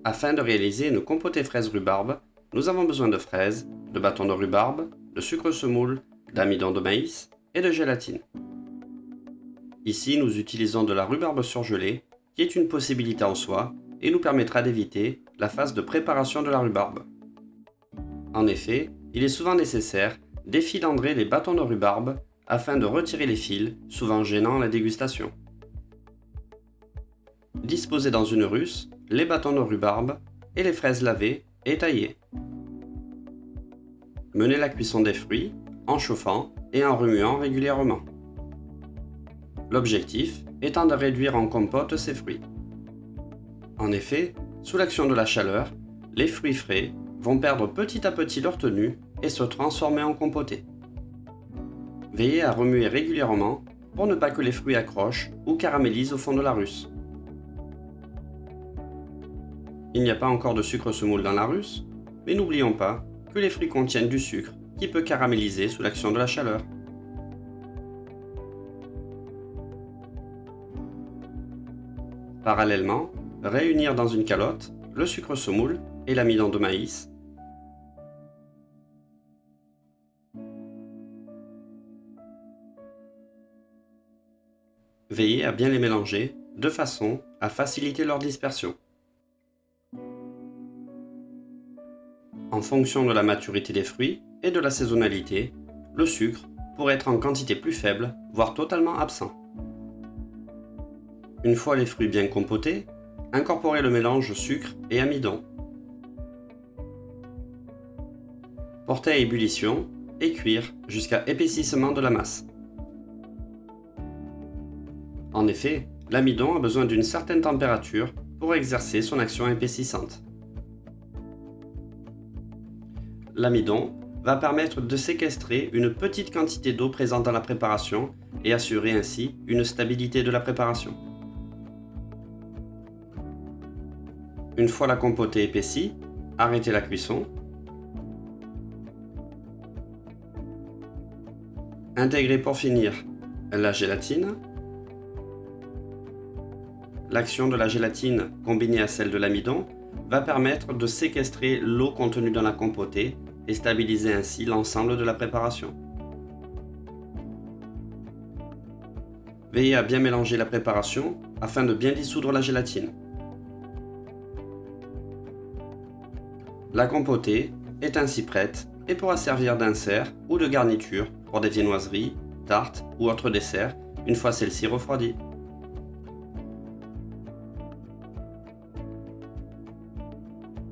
Afin de réaliser une compotée fraise-rhubarbe, nous avons besoin de fraises, de bâtons de rhubarbe, de sucre semoule, d'amidon de maïs et de gélatine. Ici, nous utilisons de la rhubarbe surgelée, qui est une possibilité en soi et nous permettra d'éviter la phase de préparation de la rhubarbe. En effet, il est souvent nécessaire d'effilandrer les bâtons de rhubarbe afin de retirer les fils, souvent gênant la dégustation. Disposez dans une russe les bâtons de rhubarbe et les fraises lavées et taillées. Menez la cuisson des fruits en chauffant et en remuant régulièrement. L'objectif étant de réduire en compote ces fruits. En effet, sous l'action de la chaleur, les fruits frais vont perdre petit à petit leur tenue et se transformer en compoté. Veillez à remuer régulièrement pour ne pas que les fruits accrochent ou caramélisent au fond de la russe. Il n'y a pas encore de sucre semoule dans la russe, mais n'oublions pas que les fruits contiennent du sucre qui peut caraméliser sous l'action de la chaleur. Parallèlement, réunir dans une calotte le sucre semoule et l'amidon de maïs. Veillez à bien les mélanger de façon à faciliter leur dispersion. En fonction de la maturité des fruits et de la saisonnalité, le sucre pourrait être en quantité plus faible, voire totalement absent. Une fois les fruits bien compotés, incorporez le mélange sucre et amidon. Portez à ébullition et cuire jusqu'à épaississement de la masse. En effet, l'amidon a besoin d'une certaine température pour exercer son action épaississante. L'amidon va permettre de séquestrer une petite quantité d'eau présente dans la préparation et assurer ainsi une stabilité de la préparation. Une fois la compotée épaissie, arrêtez la cuisson. Intégrez pour finir la gélatine. L'action de la gélatine combinée à celle de l'amidon va permettre de séquestrer l'eau contenue dans la compotée et stabiliser ainsi l'ensemble de la préparation. Veillez à bien mélanger la préparation afin de bien dissoudre la gélatine. La compotée est ainsi prête et pourra servir d'insert ou de garniture pour des viennoiseries, tartes ou autres desserts une fois celle-ci refroidie.